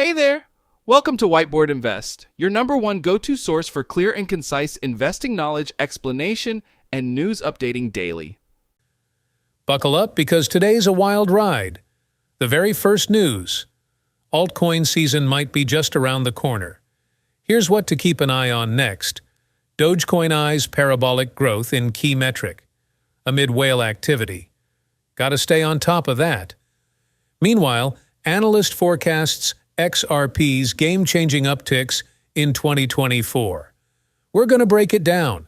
Hey there! Welcome to Whiteboard Invest, your #1 go-to source for clear and concise investing knowledge, explanation, and news updating daily. Buckle up because today's a wild ride. The very first news. Altcoin season might be just around the corner. Here's what to keep an eye on next. Dogecoin eyes parabolic growth in key metric. Amid whale activity. Gotta stay on top of that. Meanwhile, analyst forecasts XRP's game-changing upticks in 2024. We're gonna break it down.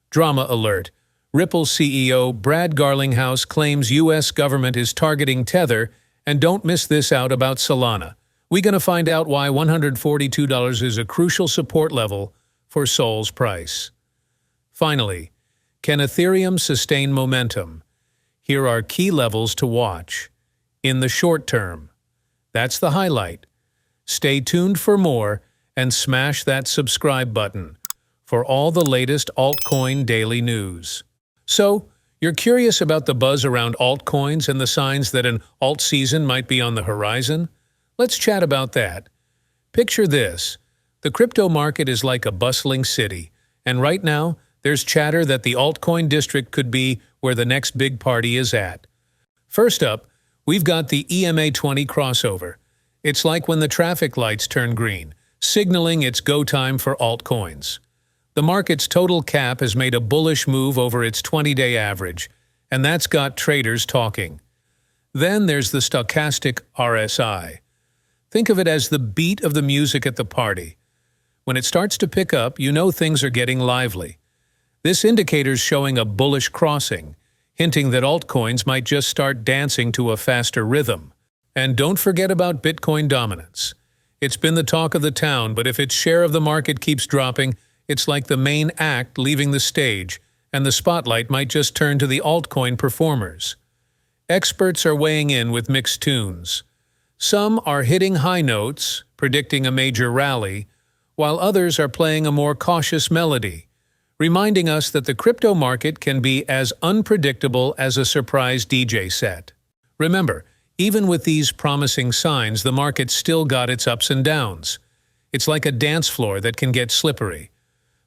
Drama alert. Ripple CEO Brad Garlinghouse claims U.S. government is targeting Tether, and don't miss this out about Solana. We're gonna find out why $142 is a crucial support level for Sol's price. Finally, can Ethereum sustain momentum? Here are key levels to watch. In the short term. That's the highlight. Stay tuned for more and smash that subscribe button for all the latest altcoin daily news. So, you're curious about the buzz around altcoins and the signs that an alt season might be on the horizon? Let's chat about that. Picture this. The crypto market is like a bustling city, and right now, there's chatter that the altcoin district could be where the next big party is at. First up, we've got the EMA20 crossover. It's like when the traffic lights turn green, signaling it's go time for altcoins. The market's total cap has made a bullish move over its 20-day average, and that's got traders talking. Then there's the stochastic RSI. Think of it as the beat of the music at the party. When it starts to pick up, you know things are getting lively. This indicator's showing a bullish crossing, hinting that altcoins might just start dancing to a faster rhythm. And don't forget about Bitcoin dominance. It's been the talk of the town, but if its share of the market keeps dropping, it's like the main act leaving the stage, and the spotlight might just turn to the altcoin performers. Experts are weighing in with mixed tunes. Some are hitting high notes, predicting a major rally, while others are playing a more cautious melody, reminding us that the crypto market can be as unpredictable as a surprise DJ set. Remember, even with these promising signs, the market still got its ups and downs. It's like a dance floor that can get slippery.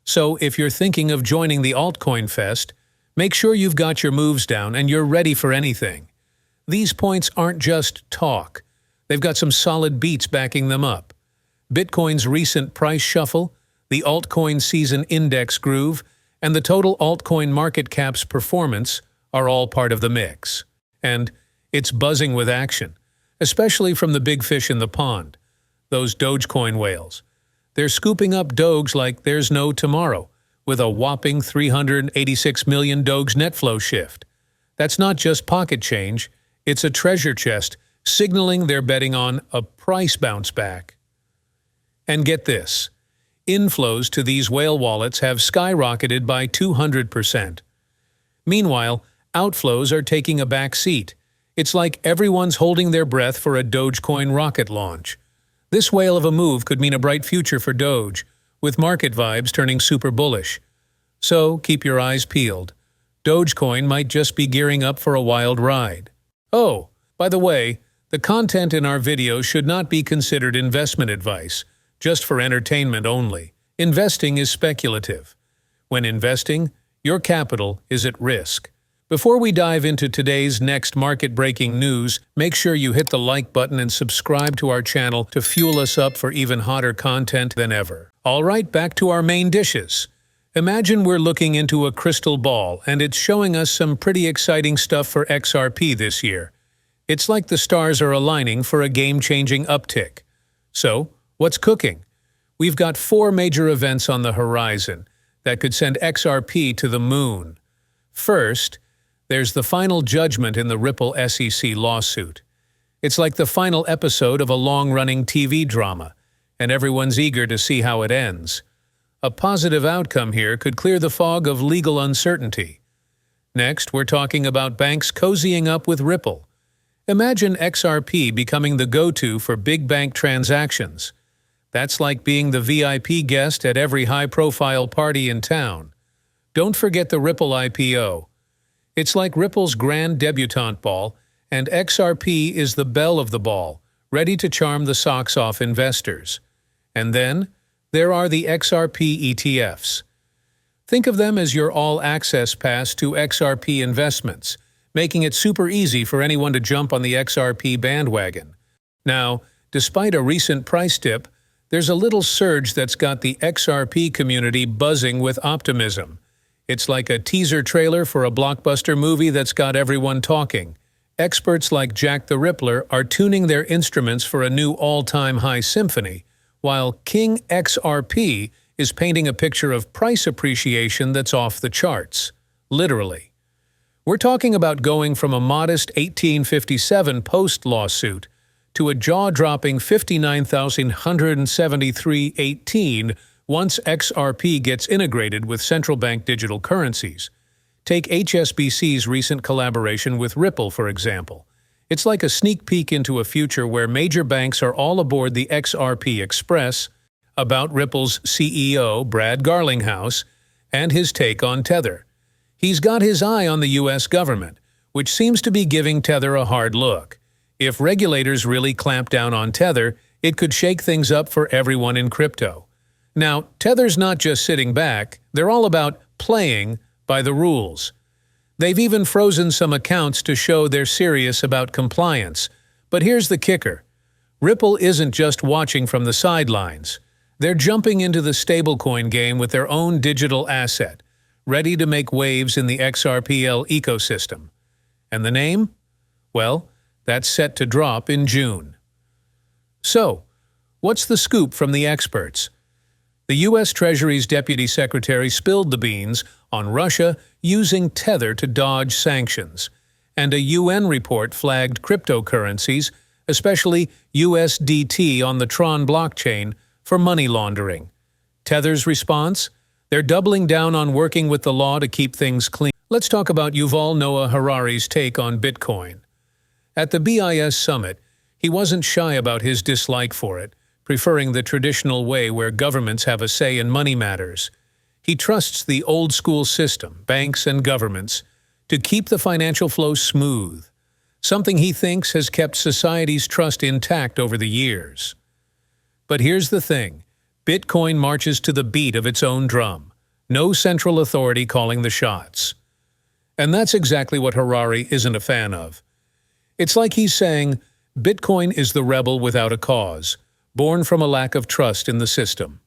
So if you're thinking of joining the altcoin fest, make sure you've got your moves down and you're ready for anything. These points aren't just talk. They've got some solid beats backing them up. Bitcoin's recent price shuffle, the altcoin season index groove, and the total altcoin market cap's performance are all part of the mix. And it's buzzing with action, especially from the big fish in the pond, those Dogecoin whales. They're scooping up Doge like there's no tomorrow, with a whopping 386 million Doge net flow shift. That's not just pocket change, it's a treasure chest, signaling they're betting on a price bounce back. And get this. Inflows to these whale wallets have skyrocketed by 200%. Meanwhile, outflows are taking a back seat. It's like everyone's holding their breath for a Dogecoin rocket launch. This whale of a move could mean a bright future for Doge, with market vibes turning super bullish. So keep your eyes peeled. Dogecoin might just be gearing up for a wild ride. Oh, by the way, the content in our video should not be considered investment advice, just for entertainment only. Investing is speculative. When investing, your capital is at risk. Before we dive into today's next market-breaking news, make sure you hit the like button and subscribe to our channel to fuel us up for even hotter content than ever. All right, back to our main dishes. Imagine we're looking into a crystal ball, and it's showing us some pretty exciting stuff for XRP this year. It's like the stars are aligning for a game-changing uptick. So, what's cooking? We've got 4 major events on the horizon that could send XRP to the moon. First, there's the final judgment in the Ripple SEC lawsuit. It's like the final episode of a long-running TV drama, and everyone's eager to see how it ends. A positive outcome here could clear the fog of legal uncertainty. Next, we're talking about banks cozying up with Ripple. Imagine XRP becoming the go-to for big bank transactions. That's like being the VIP guest at every high-profile party in town. Don't forget the Ripple IPO. It's like Ripple's grand debutante ball, and XRP is the belle of the ball, ready to charm the socks off investors. And then, there are the XRP ETFs. Think of them as your all-access pass to XRP investments, making it super easy for anyone to jump on the XRP bandwagon. Now, despite a recent price dip, there's a little surge that's got the XRP community buzzing with optimism. It's like a teaser trailer for a blockbuster movie that's got everyone talking. Experts like Jack the Rippler are tuning their instruments for a new all-time high symphony, while King XRP is painting a picture of price appreciation that's off the charts. Literally. We're talking about going from a modest 1857 post-lawsuit to a jaw-dropping 59,173.18 once XRP gets integrated with central bank digital currencies. Take HSBC's recent collaboration with Ripple, for example. It's like a sneak peek into a future where major banks are all aboard the XRP Express. About Ripple's CEO, Brad Garlinghouse, and his take on Tether. He's got his eye on the U.S. government, which seems to be giving Tether a hard look. If regulators really clamp down on Tether, it could shake things up for everyone in crypto. Now, Tether's not just sitting back, they're all about playing by the rules. They've even frozen some accounts to show they're serious about compliance. But here's the kicker. Ripple isn't just watching from the sidelines. They're jumping into the stablecoin game with their own digital asset, ready to make waves in the XRPL ecosystem. And the name? Well, that's set to drop in June. So, what's the scoop from the experts? The U.S. Treasury's Deputy Secretary spilled the beans on Russia using Tether to dodge sanctions, and a UN report flagged cryptocurrencies, especially USDT on the Tron blockchain, for money laundering. Tether's response? They're doubling down on working with the law to keep things clean. Let's talk about Yuval Noah Harari's take on Bitcoin. At the BIS summit, he wasn't shy about his dislike for it, preferring the traditional way where governments have a say in money matters. He trusts the old-school system, banks and governments, to keep the financial flow smooth, something he thinks has kept society's trust intact over the years. But here's the thing. Bitcoin marches to the beat of its own drum. No central authority calling the shots. And that's exactly what Harari isn't a fan of. It's like he's saying, Bitcoin is the rebel without a cause, born from a lack of trust in the system.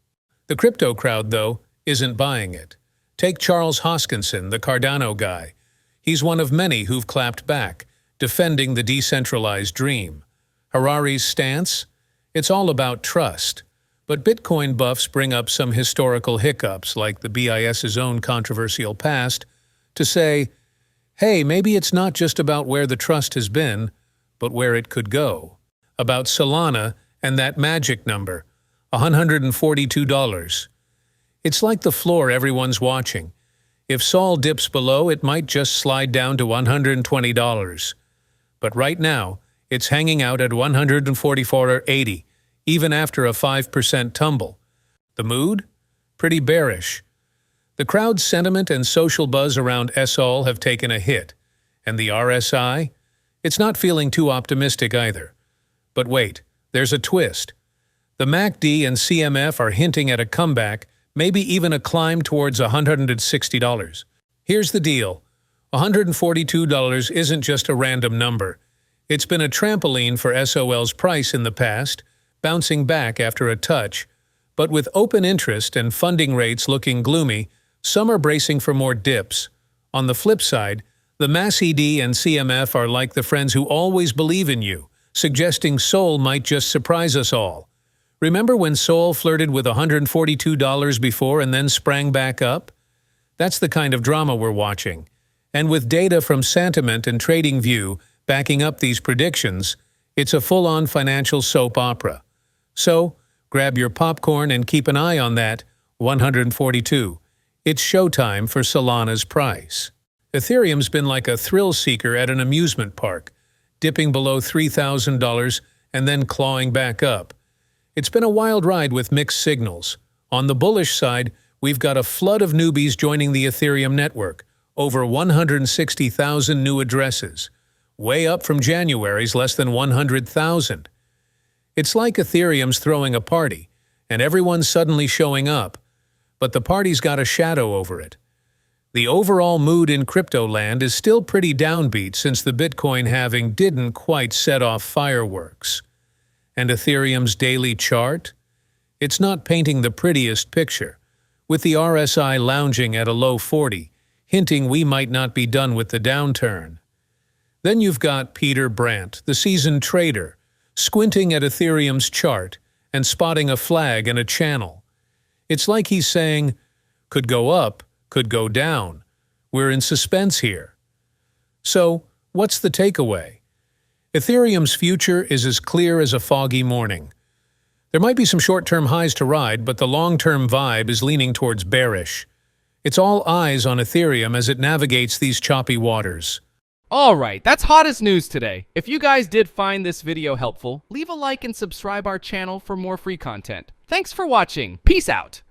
The crypto crowd, though, isn't buying it. Take Charles Hoskinson, the Cardano guy. He's one of many who've clapped back, defending the decentralized dream. Harari's stance? It's all about trust. But Bitcoin buffs bring up some historical hiccups, like the BIS's own controversial past, to say, hey, maybe it's not just about where the trust has been, but where it could go. About Solana and that magic number, $142. It's like the floor everyone's watching. If Sol dips below, it might just slide down to $120. But right now, it's hanging out at $144.80, even after a 5% tumble. The mood? Pretty bearish. The crowd's sentiment and social buzz around SOL have taken a hit. And the RSI? It's not feeling too optimistic either. But wait, there's a twist. The MACD and CMF are hinting at a comeback, maybe even a climb towards $160. Here's the deal. $142 isn't just a random number. It's been a trampoline for SOL's price in the past, bouncing back after a touch. But with open interest and funding rates looking gloomy, some are bracing for more dips. On the flip side, the MACD and CMF are like the friends who always believe in you, suggesting SOL might just surprise us all. Remember when SOL flirted with $142 before and then sprang back up? That's the kind of drama we're watching. And with data from Sentiment and TradingView backing up these predictions, it's a full-on financial soap opera. So, grab your popcorn and keep an eye on that 142. It's showtime for Solana's price. Ethereum's been like a thrill-seeker at an amusement park, dipping below $3,000 and then clawing back up. It's been a wild ride with mixed signals. On the bullish side, we've got a flood of newbies joining the Ethereum network, over 160,000 new addresses, way up from January's less than 100,000. It's like Ethereum's throwing a party, and everyone's suddenly showing up, but the party's got a shadow over it. The overall mood in crypto land is still pretty downbeat since the Bitcoin halving didn't quite set off fireworks. And Ethereum's daily chart? It's not painting the prettiest picture, with the RSI lounging at a low 40, hinting we might not be done with the downturn. Then you've got Peter Brandt, the seasoned trader, squinting at Ethereum's chart and spotting a flag and a channel. It's like he's saying, could go up, could go down. We're in suspense here. So, what's the takeaway? Ethereum's future is as clear as a foggy morning. There might be some short-term highs to ride, but the long-term vibe is leaning towards bearish. It's all eyes on Ethereum as it navigates these choppy waters. Alright, that's hottest news today. If you guys did find this video helpful, leave a like and subscribe our channel for more free content. Thanks for watching. Peace out.